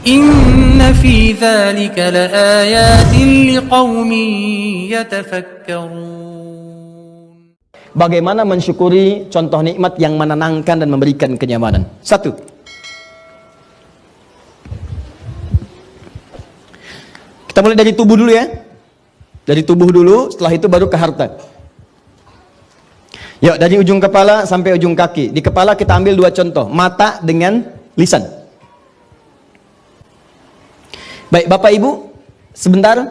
Inna fi dzalika laayatin liqaumin yatafakkarun. Bagaimana mensyukuri contoh nikmat yang menenangkan dan memberikan kenyamanan? Satu, kita mulai dari tubuh dulu ya. Dari tubuh dulu, setelah itu baru ke harta. Yuk, dari ujung kepala sampai ujung kaki. Di kepala kita ambil dua contoh, mata dengan lisan. Baik, Bapak Ibu, sebentar.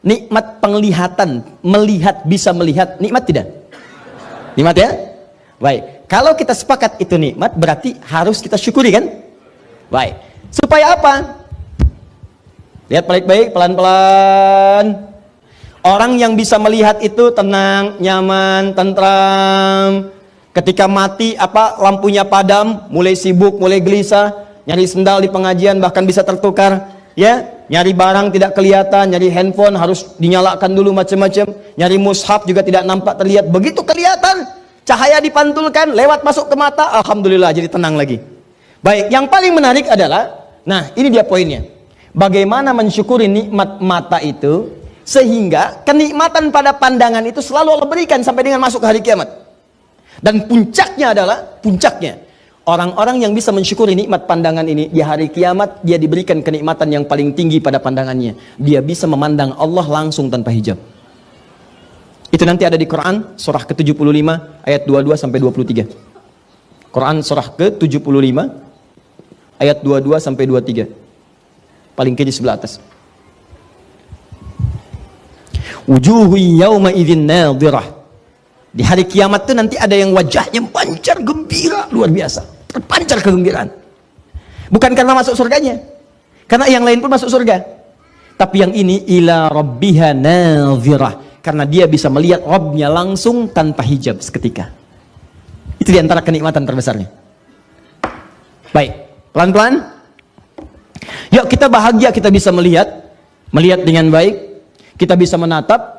Nikmat penglihatan, melihat, bisa melihat, nikmat tidak? Nikmat ya? Baik, kalau kita sepakat itu nikmat, berarti harus kita syukuri kan? Baik, supaya apa? Lihat baik-baik, pelan-pelan. Orang yang bisa melihat itu tenang, nyaman, tentram. Ketika mati, lampunya padam, mulai sibuk, mulai gelisah. Nyari sendal di pengajian bahkan bisa tertukar, ya. Nyari barang tidak kelihatan, nyari handphone harus dinyalakan dulu macam-macam. Nyari mushaf juga tidak nampak terlihat. Begitu kelihatan, cahaya dipantulkan, lewat masuk ke mata, alhamdulillah jadi tenang lagi. Baik, yang paling menarik adalah, nah ini dia poinnya. Bagaimana mensyukuri nikmat mata itu sehingga kenikmatan pada pandangan itu selalu Allah berikan sampai dengan masuk ke hari kiamat. Dan puncaknya adalah, orang-orang yang bisa mensyukuri nikmat pandangan ini di hari kiamat, dia diberikan kenikmatan yang paling tinggi pada pandangannya. Dia bisa memandang Allah langsung tanpa hijab. Itu nanti ada di Quran surah ke-75 ayat 22 sampai 23. Quran surah ke-75 ayat 22 sampai 23. Paling kiri sebelah atas. Wujuhu yawma idzin nadhirah. Di hari kiamat itu nanti ada yang wajahnya pancar gembira luar biasa, terpancar kegembiraan. Bukan karena masuk surganya, karena yang lain pun masuk surga, tapi yang ini ila rabbiha nadhirah, karena dia bisa melihat Rabbnya langsung tanpa hijab seketika. Itu diantara kenikmatan terbesarnya. Baik, pelan-pelan. Yuk kita bahagia, kita bisa melihat dengan baik, kita bisa menatap.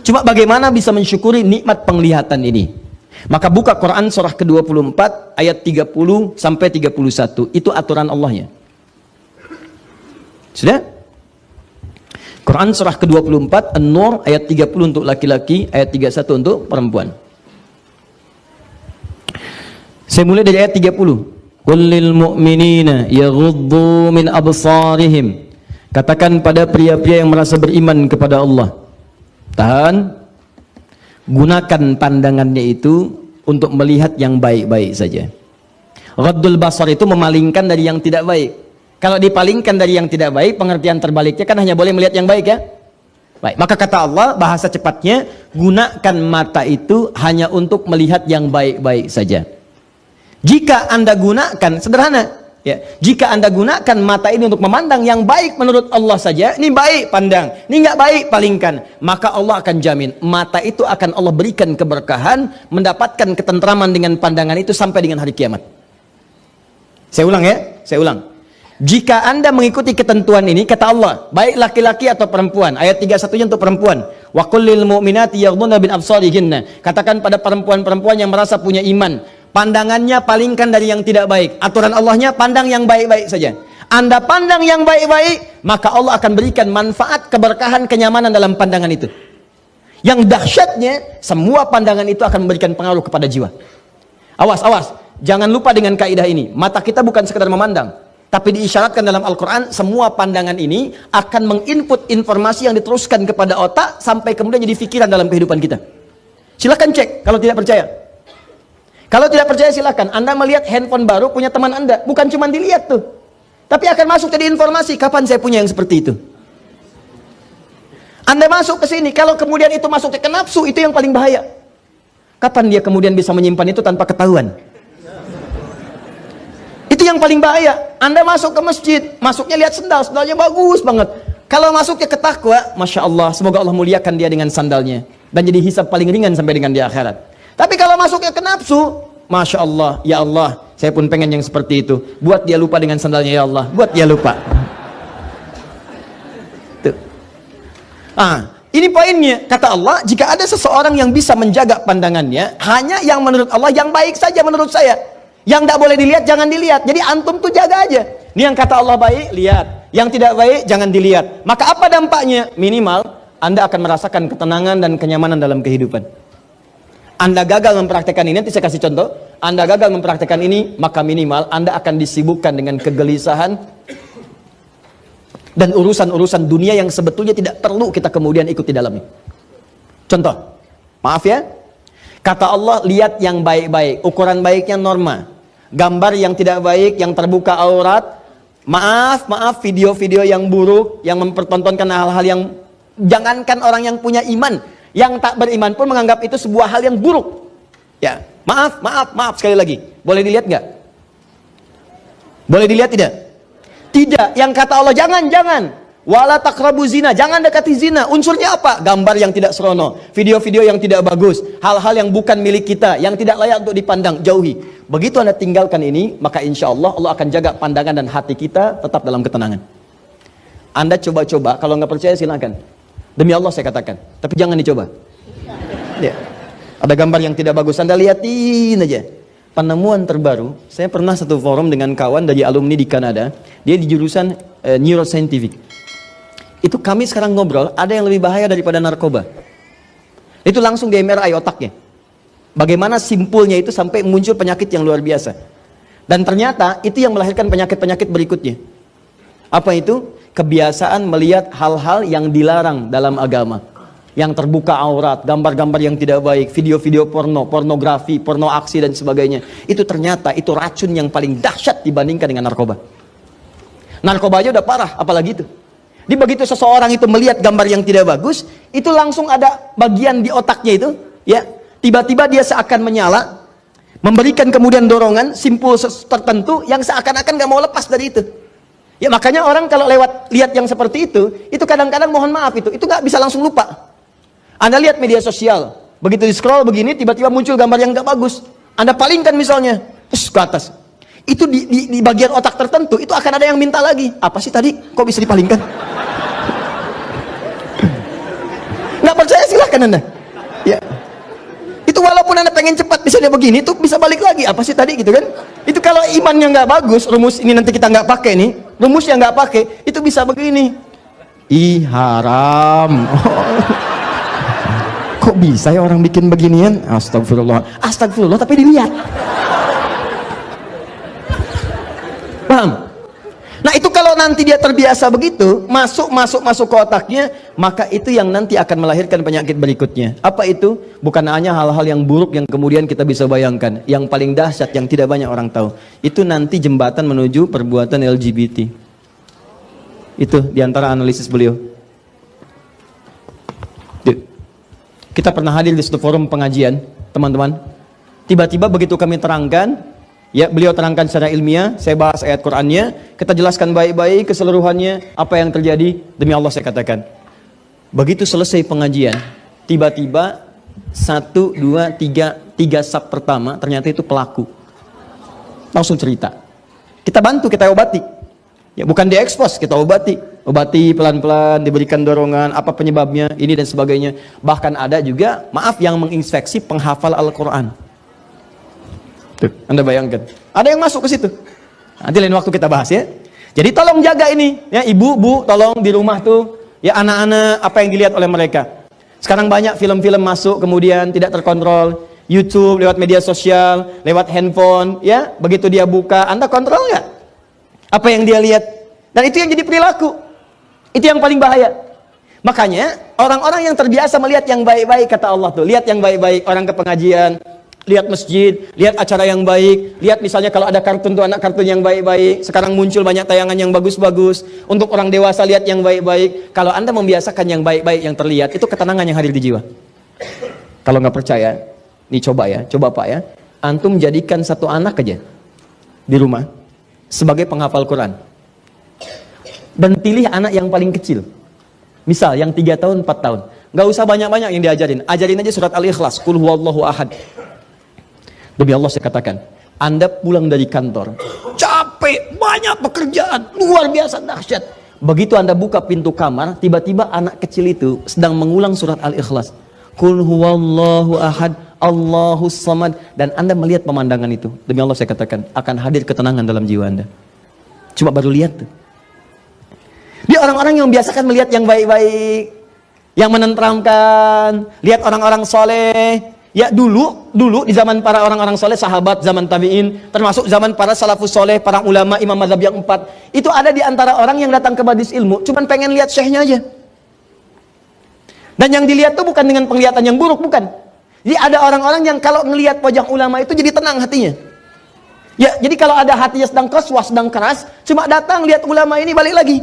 Cuma bagaimana bisa mensyukuri nikmat penglihatan ini? Maka buka Quran surah ke-24 ayat 30 sampai 31. Itu aturan Allahnya. Sudah? Quran surah ke-24 An-Nur ayat 30 untuk laki-laki, ayat 31 untuk perempuan. Saya mulai dari ayat 30. Qul lil mu'minina yaghuddu min absarihim. Katakan pada pria-pria yang merasa beriman kepada Allah, tahan, gunakan pandangannya itu untuk melihat yang baik-baik saja. Ghaddul basar itu memalingkan dari yang tidak baik. Kalau dipalingkan dari yang tidak baik, pengertian terbaliknya kan hanya boleh melihat yang baik ya. Baik, maka kata Allah, bahasa cepatnya, gunakan mata itu hanya untuk melihat yang baik-baik saja. Jika Anda gunakan, sederhana ya, jika Anda gunakan mata ini untuk memandang yang baik menurut Allah saja, ini baik pandang, ini nggak baik palingkan, maka Allah akan jamin mata itu akan Allah berikan keberkahan, mendapatkan ketentraman dengan pandangan itu sampai dengan hari kiamat. Saya ulang ya, saya ulang. Jika Anda mengikuti ketentuan ini, kata Allah, baik laki-laki atau perempuan, ayat 31-nya untuk perempuan. Wa qul lil mu'minati yaghdudna min absarihinna. Katakan pada perempuan-perempuan yang merasa punya iman, pandangannya palingkan dari yang tidak baik. Aturan Allahnya pandang yang baik-baik saja. Anda pandang yang baik-baik, maka Allah akan berikan manfaat, keberkahan, kenyamanan dalam pandangan itu. Yang dahsyatnya, semua pandangan itu akan memberikan pengaruh kepada jiwa. Awas, awas, jangan lupa dengan kaidah ini. Mata kita bukan sekedar memandang, tapi diisyaratkan dalam Al-Quran, semua pandangan ini akan menginput informasi yang diteruskan kepada otak sampai kemudian jadi pikiran dalam kehidupan kita. Silahkan cek kalau tidak percaya. Kalau tidak percaya silakan. Anda melihat handphone baru punya teman Anda, bukan cuma dilihat tuh, tapi akan masuk jadi informasi. Kapan saya punya yang seperti itu? Anda masuk ke sini, kalau kemudian itu masuk ke nafsu, itu yang paling bahaya. Kapan dia kemudian bisa menyimpan itu tanpa ketahuan? Itu yang paling bahaya. Anda masuk ke masjid, masuknya lihat sendal, sendalnya bagus banget. Kalau masuknya ke takwa, masya Allah, semoga Allah muliakan dia dengan sandalnya dan jadi hisab paling ringan sampai dengan di akhirat. Tapi kalau masuknya ke nafsu, masya Allah, ya Allah, saya pun pengen yang seperti itu. Buat dia lupa dengan sandalnya, ya Allah, buat dia lupa. Tuh. Ini poinnya. Kata Allah, jika ada seseorang yang bisa menjaga pandangannya, hanya yang menurut Allah yang baik saja menurut saya. Yang tidak boleh dilihat, jangan dilihat. Jadi antum tuh jaga aja. Ini yang kata Allah baik, lihat. Yang tidak baik, jangan dilihat. Maka apa dampaknya? Minimal, Anda akan merasakan ketenangan dan kenyamanan dalam kehidupan. Anda gagal mempraktekkan ini, nanti saya kasih contoh. Anda gagal mempraktekkan ini, maka minimal Anda akan disibukkan dengan kegelisahan dan urusan-urusan dunia yang sebetulnya tidak perlu kita kemudian ikut di dalamnya. Contoh, maaf ya, kata Allah, lihat yang baik-baik, ukuran baiknya norma. Gambar yang tidak baik, yang terbuka aurat, maaf, video-video yang buruk, yang mempertontonkan hal-hal yang, jangankan orang yang punya iman, yang tak beriman pun menganggap itu sebuah hal yang buruk. Ya, maaf sekali lagi. Boleh dilihat nggak? Boleh dilihat tidak? Tidak. Yang kata Allah, jangan. Wala taqrabu zina, jangan dekati zina. Unsurnya apa? Gambar yang tidak serono, video-video yang tidak bagus, hal-hal yang bukan milik kita, yang tidak layak untuk dipandang, jauhi. Begitu Anda tinggalkan ini, maka insya Allah Allah akan jaga pandangan dan hati kita tetap dalam ketenangan. Anda coba-coba, kalau nggak percaya silakan. Demi Allah saya katakan, tapi jangan dicoba. Ya. Ada gambar yang tidak bagus, Anda lihatin aja. Penemuan terbaru, saya pernah satu forum dengan kawan dari alumni di Kanada, dia di jurusan neuroscientific. Itu kami sekarang ngobrol, ada yang lebih bahaya daripada narkoba. Itu langsung di MRI otaknya. Bagaimana simpulnya itu sampai muncul penyakit yang luar biasa. Dan ternyata itu yang melahirkan penyakit-penyakit berikutnya. Apa itu? Kebiasaan melihat hal-hal yang dilarang dalam agama. Yang terbuka aurat, gambar-gambar yang tidak baik, video-video porno, pornografi, porno aksi dan sebagainya. Itu ternyata itu racun yang paling dahsyat dibandingkan dengan narkoba. Narkoba aja udah parah, apalagi itu. Di begitu seseorang itu melihat gambar yang tidak bagus, itu langsung ada bagian di otaknya itu, ya, tiba-tiba dia seakan menyala, memberikan kemudian dorongan, simpul tertentu yang seakan-akan gak mau lepas dari itu. Ya makanya orang kalau lewat lihat yang seperti itu kadang-kadang mohon maaf itu gak bisa langsung lupa. Anda lihat media sosial, begitu di scroll begini, tiba-tiba muncul gambar yang gak bagus. Anda palingkan misalnya, terus ke atas. Itu di bagian otak tertentu itu akan ada yang minta lagi. Apa sih tadi? Kok bisa dipalingkan? Nggak percaya silahkan Anda. Ya. Itu walaupun Anda pengen cepat bisa dia begini, itu bisa balik lagi. Apa sih tadi gitu kan? Itu kalau imannya nggak bagus, rumus ini nanti kita nggak pakai nih, rumus yang nggak pakai, itu bisa begini. Ih haram. Kok bisa ya orang bikin beginian? Astagfirullah tapi dilihat. Paham? Nah itu kalau nanti dia terbiasa begitu, masuk ke otaknya, maka itu yang nanti akan melahirkan penyakit berikutnya. Apa itu? Bukan hanya hal-hal yang buruk yang kemudian kita bisa bayangkan. Yang paling dahsyat yang tidak banyak orang tahu. Itu nanti jembatan menuju perbuatan LGBT. Itu diantara analisis beliau. Kita pernah hadir di satu forum pengajian, teman-teman. Tiba-tiba begitu kami terangkan, ya, beliau terangkan secara ilmiah, saya bahas ayat Qur'annya, kita jelaskan baik-baik keseluruhannya, apa yang terjadi, demi Allah saya katakan. Begitu selesai pengajian, tiba-tiba 1, 2, 3 sub pertama, ternyata itu pelaku. Langsung cerita. Kita bantu, kita obati. Ya, bukan diekspos, kita obati. Obati pelan-pelan, diberikan dorongan, apa penyebabnya, ini dan sebagainya. Bahkan ada juga, maaf, yang menginspeksi penghafal Al-Quran. Anda bayangkan, ada yang masuk ke situ. Nanti lain waktu kita bahas ya. Jadi tolong jaga ini, ya ibu, bu, tolong di rumah tuh, ya anak-anak apa yang dilihat oleh mereka. Sekarang banyak film-film masuk kemudian tidak terkontrol, YouTube, lewat media sosial, lewat handphone, ya begitu dia buka, Anda kontrol nggak? Apa yang dia lihat? Dan itu yang jadi perilaku, itu yang paling bahaya. Makanya orang-orang yang terbiasa melihat yang baik-baik, kata Allah tuh, lihat yang baik-baik, orang ke pengajian, lihat masjid, lihat acara yang baik, lihat misalnya kalau ada kartun tuh anak kartun yang baik-baik. Sekarang muncul banyak tayangan yang bagus-bagus. Untuk orang dewasa lihat yang baik-baik. Kalau Anda membiasakan yang baik-baik yang terlihat, itu ketenangan yang hadir di jiwa. Kalau nggak percaya, nih coba Pak ya. Antum jadikan satu anak aja di rumah sebagai penghafal Quran. Dan pilih anak yang paling kecil. Misal yang 3 tahun, 4 tahun. Nggak usah banyak-banyak yang diajarin. Ajarin aja surat Al-Ikhlas, Qul huwallahu ahad. Demi Allah saya katakan, Anda pulang dari kantor, capek, banyak pekerjaan, luar biasa dahsyat. Begitu Anda buka pintu kamar, tiba-tiba anak kecil itu sedang mengulang surat Al-Ikhlas. Qul huwallahu ahad, Allahus samad. Dan Anda melihat pemandangan itu. Demi Allah saya katakan, akan hadir ketenangan dalam jiwa Anda. Cuma baru lihat tuh. Dia orang-orang yang biasakan melihat yang baik-baik, yang menenteramkan, lihat orang-orang soleh. Ya dulu di zaman para orang-orang soleh, sahabat, zaman tabi'in, termasuk zaman para salafus soleh, para ulama, imam mazhab yang 4, itu ada di antara orang yang datang ke majelis ilmu, cuman pengen lihat syekhnya aja. Dan yang dilihat tuh bukan dengan penglihatan yang buruk, bukan. Jadi ada orang-orang yang kalau ngelihat wajah ulama itu jadi tenang hatinya. Ya, jadi kalau ada hatinya sedang qaswah, sedang keras, cuma datang lihat ulama ini balik lagi.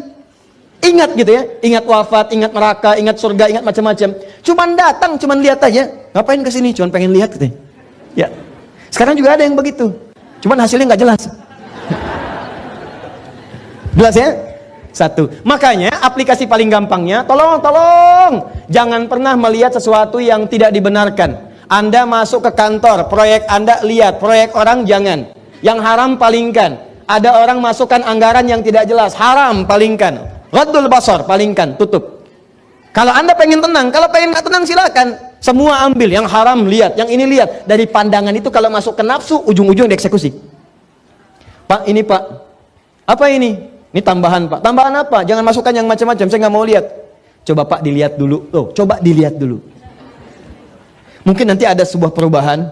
Ingat gitu ya, ingat wafat, ingat neraka, ingat surga, ingat macam-macam. Cuman datang, cuman lihat aja. Ngapain kesini? Cuman pengen lihat gitu. Ya. Sekarang juga ada yang begitu. Cuman hasilnya nggak jelas. Jelas ya? Satu. Makanya aplikasi paling gampangnya, tolong, jangan pernah melihat sesuatu yang tidak dibenarkan. Anda masuk ke kantor, proyek Anda lihat, proyek orang jangan. Yang haram palingkan. Ada orang masukkan anggaran yang tidak jelas, haram palingkan. Ghaddul basar, palingkan, tutup. Kalau Anda pengen tenang, kalau pengen nggak tenang silakan. Semua ambil, yang haram lihat, yang ini lihat. Dari pandangan itu kalau masuk ke nafsu, ujung-ujung dieksekusi. Pak, ini Pak. Apa ini? Ini tambahan Pak. Tambahan apa? Jangan masukkan yang macam-macam, saya nggak mau lihat. Coba Pak dilihat dulu. Oh, coba dilihat dulu. Mungkin nanti ada sebuah perubahan.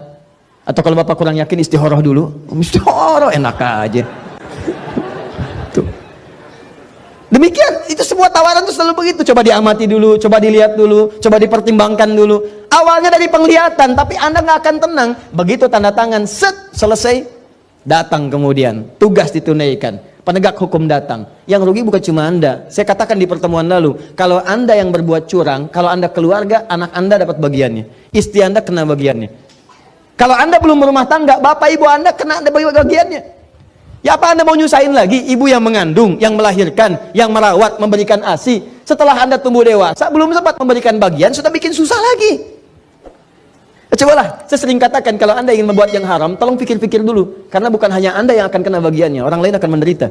Atau kalau Bapak kurang yakin, istikharah dulu. Istikharah enak aja. Demikian, itu semua tawaran itu selalu begitu. Coba diamati dulu, coba dilihat dulu, coba dipertimbangkan dulu. Awalnya dari penglihatan, tapi Anda nggak akan tenang. Begitu tanda tangan, set, selesai, datang kemudian. Tugas ditunaikan, penegak hukum datang. Yang rugi bukan cuma Anda. Saya katakan di pertemuan lalu, kalau Anda yang berbuat curang, kalau Anda keluarga, anak Anda dapat bagiannya. Istri Anda kena bagiannya. Kalau Anda belum berumah tangga, bapak ibu Anda kena bagiannya. Ya apa Anda mau nyusahin lagi ibu yang mengandung, yang melahirkan, yang merawat, memberikan ASI. Setelah Anda tumbuh dewasa, belum sempat memberikan bagian, sudah bikin susah lagi. Cobalah, saya sering katakan kalau Anda ingin membuat yang haram, tolong pikir-pikir dulu. Karena bukan hanya Anda yang akan kena bagiannya, orang lain akan menderita.